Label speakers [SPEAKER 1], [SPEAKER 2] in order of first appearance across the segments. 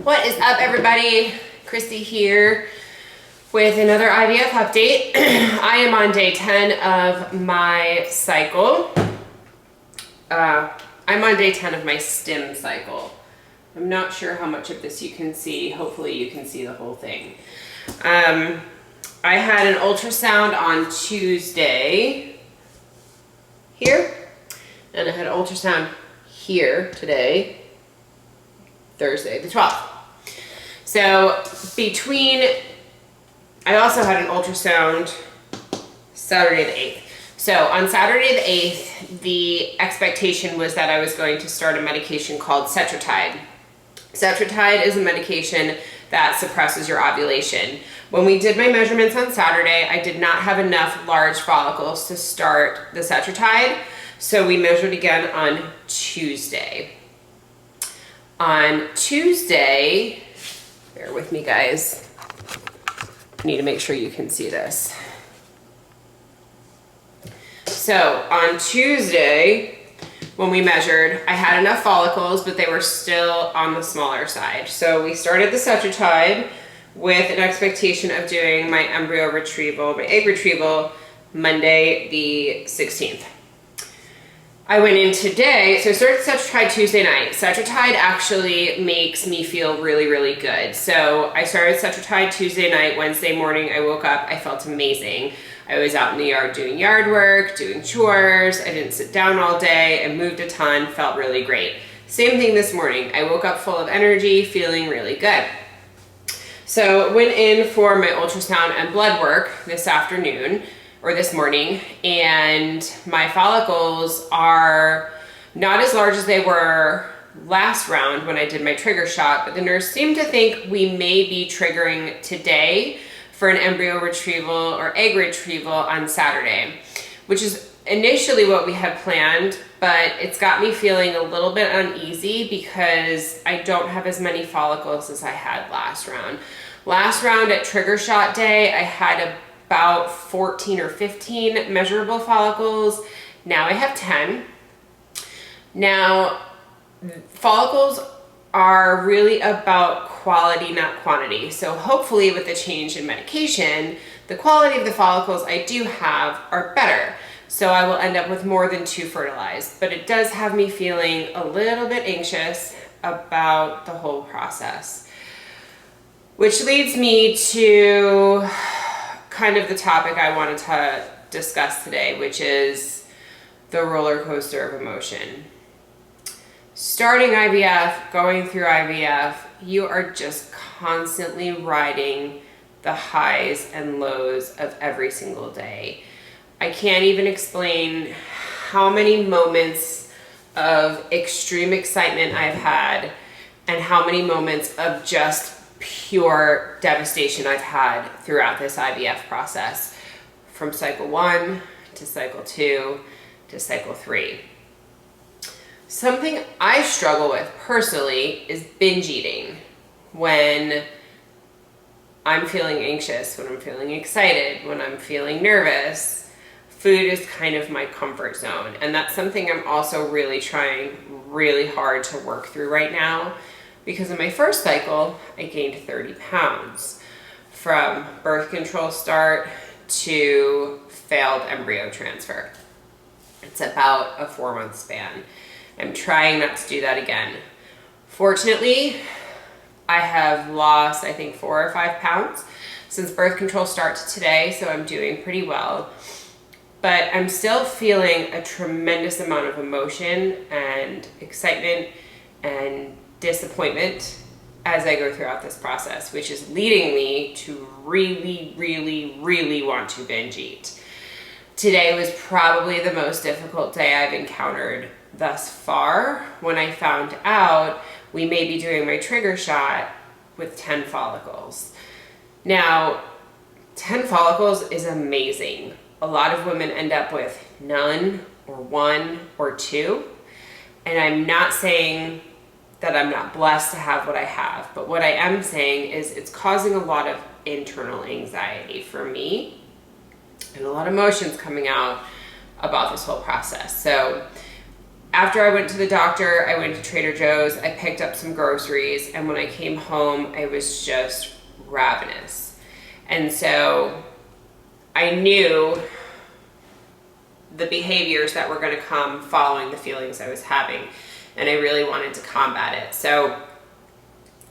[SPEAKER 1] What is up, everybody? Christy here with another IVF update. I am on day 10 of my cycle. I'm on day 10 of my stim cycle. I'm not sure how much of this you can see. Hopefully you can see the whole thing. I had an ultrasound on Tuesday here, and I had an ultrasound here today, Thursday the 12th. So I also had an ultrasound Saturday the 8th. So on Saturday the 8th, the expectation was that I was going to start a medication called Cetrotide. Cetrotide is a medication that suppresses your ovulation. When we did my measurements on Saturday, I did not have enough large follicles to start the Cetrotide, so we measured again on Tuesday. On Tuesday, bear with me guys, I need to make sure you can see this. So on Tuesday, when we measured, I had enough follicles, but they were still on the smaller side. So we started the Cetrotide with an expectation of doing my embryo retrieval, my egg retrieval, Monday the 16th. I went in today, so I started Cetrotide Tuesday night. Cetrotide actually makes me feel really, really good. So I started Cetrotide Tuesday night. Wednesday morning, I woke up, I felt amazing. I was out in the yard doing yard work, doing chores. I didn't sit down all day. I moved a ton, felt really great. Same thing this morning. I woke up full of energy, feeling really good. So went in for my ultrasound and blood work this afternoon, or this morning, and my follicles are not as large as they were last round when I did my trigger shot, but the nurse seemed to think we may be triggering today for an embryo retrieval or egg retrieval on Saturday, which is initially what we had planned, but it's got me feeling a little bit uneasy because I don't have as many follicles as I had last round. Last round at trigger shot day, I had about 14 or 15 measurable follicles. Now I have 10. Now, follicles are really about quality, not quantity. So hopefully with the change in medication, the quality of the follicles I do have are better. So I will end up with more than 2 fertilized, but it does have me feeling a little bit anxious about the whole process. Which leads me to kind of the topic I wanted to discuss today, which is the roller coaster of emotion. Starting IVF, going through IVF, you are just constantly riding the highs and lows of every single day. I can't even explain how many moments of extreme excitement I've had and how many moments of just pure devastation I've had throughout this IVF process, from cycle 1 to cycle 2 to cycle 3. Something I struggle with personally is binge eating. When I'm feeling anxious, when I'm feeling excited, when I'm feeling nervous, food is kind of my comfort zone. And that's something I'm also really trying really hard to work through right now, because in my first cycle, I gained 30 pounds from birth control start to failed embryo transfer. It's about a 4-month span. I'm trying not to do that again. Fortunately, I have lost, I think, 4 or 5 pounds since birth control start to today, so I'm doing pretty well. But I'm still feeling a tremendous amount of emotion and excitement and disappointment as I go throughout this process, which is leading me to really, really, really want to binge eat. Today was probably the most difficult day I've encountered thus far when I found out we may be doing my trigger shot with 10 follicles. Now, 10 follicles is amazing. A lot of women end up with none or 1 or 2, and I'm not saying that I'm not blessed to have what I have, but what I am saying is it's causing a lot of internal anxiety for me and a lot of emotions coming out about this whole process. So after I went to the doctor, I went to Trader Joe's, I picked up some groceries, and when I came home, I was just ravenous. And so I knew the behaviors that were going to come following the feelings I was having, and I really wanted to combat it. So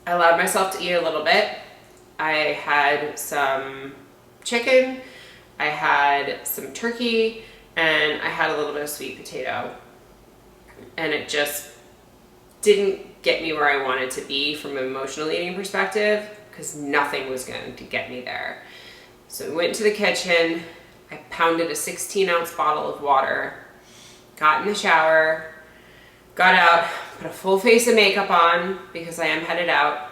[SPEAKER 1] I allowed myself to eat a little bit. I had some chicken, I had some turkey, and I had a little bit of sweet potato. And it just didn't get me where I wanted to be from an emotional eating perspective, because nothing was going to get me there. So we went into the kitchen, I pounded a 16-ounce bottle of water, got in the shower, got out, put a full face of makeup on because I am headed out.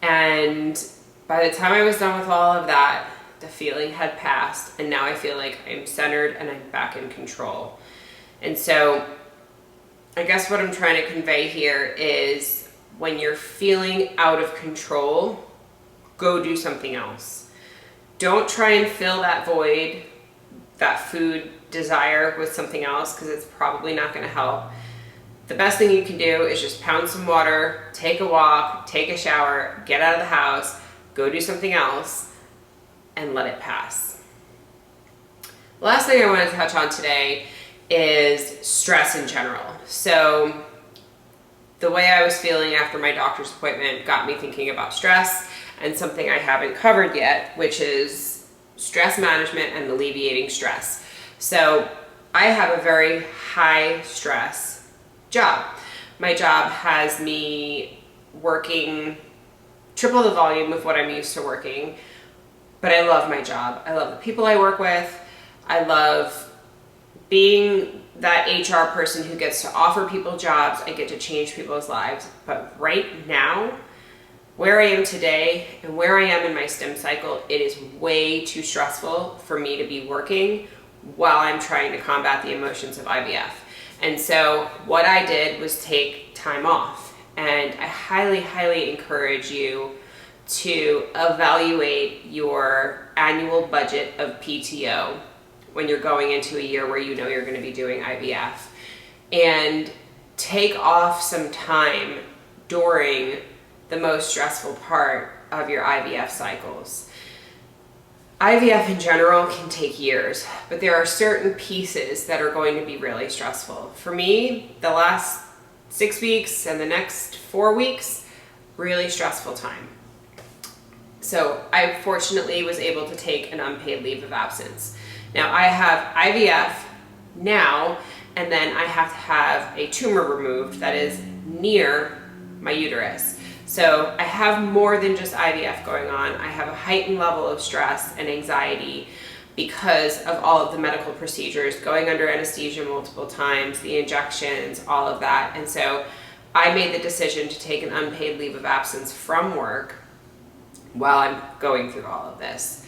[SPEAKER 1] And by the time I was done with all of that, the feeling had passed, and now I feel like I'm centered and I'm back in control. And so I guess what I'm trying to convey here is, when you're feeling out of control, go do something else. Don't try and fill that void, that food desire, with something else, because it's probably not going to help. The best thing you can do is just pound some water, take a walk, take a shower, get out of the house, go do something else, and let it pass. The last thing I want to touch on today is stress in general. So the way I was feeling after my doctor's appointment got me thinking about stress and something I haven't covered yet, which is stress management and alleviating stress. So I have a very high stress job. My job has me working triple the volume of what I'm used to working, but I love my job. I love the people I work with. I love being that HR person who gets to offer people jobs. I get to change people's lives. But right now, where I am today and where I am in my stim cycle, it is way too stressful for me to be working while I'm trying to combat the emotions of IVF. And so what I did was take time off. And I highly, highly encourage you to evaluate your annual budget of PTO when you're going into a year where you know you're going to be doing IVF, and take off some time during the most stressful part of your IVF cycles. IVF in general can take years, but there are certain pieces that are going to be really stressful. For me, the last 6 weeks and the next 4 weeks, really stressful time. So I fortunately was able to take an unpaid leave of absence. Now I have IVF now, and then I have to have a tumor removed that is near my uterus. So I have more than just IVF going on. I have a heightened level of stress and anxiety because of all of the medical procedures, going under anesthesia multiple times, the injections, all of that. And so I made the decision to take an unpaid leave of absence from work while I'm going through all of this.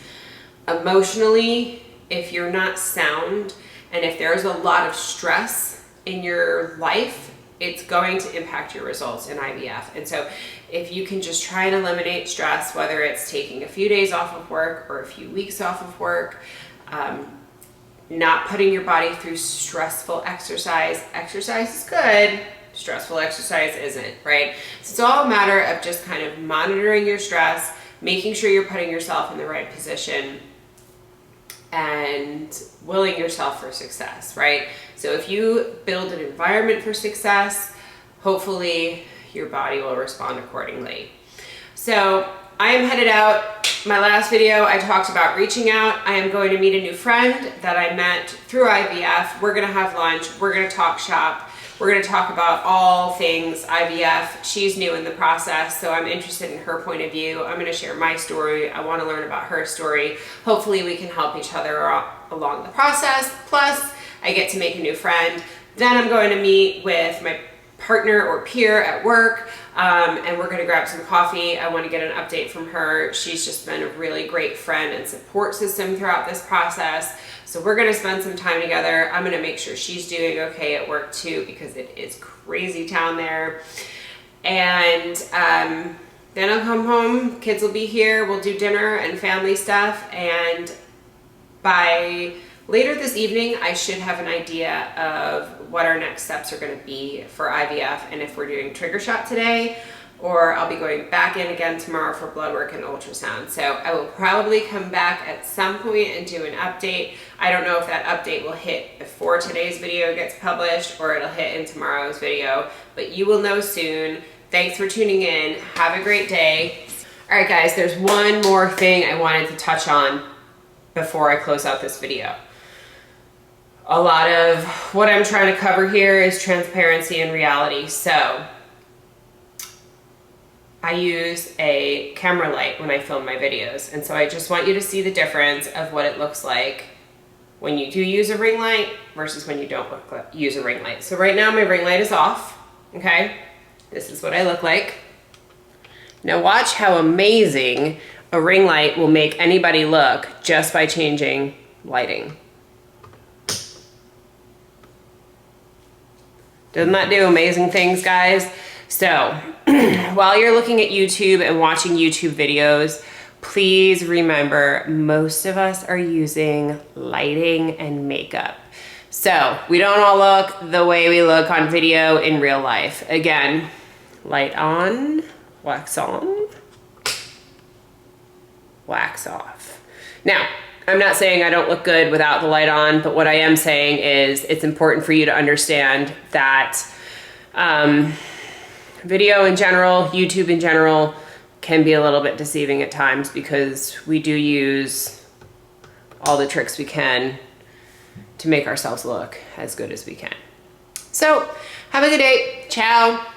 [SPEAKER 1] Emotionally, if you're not sound and if there's a lot of stress in your life, it's going to impact your results in IVF. And so if you can just try and eliminate stress, whether it's taking a few days off of work or a few weeks off of work, not putting your body through stressful exercise. Exercise is good, stressful exercise isn't, right? So it's all a matter of just kind of monitoring your stress, making sure you're putting yourself in the right position, and willing yourself for success, right? So if you build an environment for success, hopefully your body will respond accordingly. So I am headed out. My last video, I talked about reaching out. I am going to meet a new friend that I met through IVF. We're gonna have lunch, we're gonna talk shop. We're going to talk about all things IVF. She's new in the process, so I'm interested in her point of view. I'm going to share my story. I want to learn about her story. Hopefully we can help each other along the process. Plus, I get to make a new friend. Then I'm going to meet with my partner or peer at work, and we're going to grab some coffee. I want to get an update from her. She's just been a really great friend and support system throughout this process. So we're going to spend some time together. I'm going to make sure she's doing okay at work too, because it is crazy town there. And then I'll come home, kids will be here, we'll do dinner and family stuff. And by later this evening, I should have an idea of what our next steps are going to be for IVF and if we're doing trigger shot today, or I'll be going back in again tomorrow for blood work and ultrasound. So I will probably come back at some point and do an update. I don't know if that update will hit before today's video gets published or it'll hit in tomorrow's video, but you will know soon. Thanks for tuning in. Have a great day. All right, guys, there's one more thing I wanted to touch on before I close out this video. A lot of what I'm trying to cover here is transparency and reality. So I use a camera light when I film my videos. And so I just want you to see the difference of what it looks like when you do use a ring light versus when you don't use a ring light. So right now my ring light is off, okay? This is what I look like. Now watch how amazing a ring light will make anybody look just by changing lighting. Doesn't that do amazing things, guys? So while you're looking at YouTube and watching YouTube videos, please remember most of us are using lighting and makeup. So we don't all look the way we look on video in real life. Again, light on, wax on, wax off. Now, I'm not saying I don't look good without the light on, but what I am saying is it's important for you to understand that video in general, YouTube in general, can be a little bit deceiving at times because we do use all the tricks we can to make ourselves look as good as we can. So, have a good day. Ciao.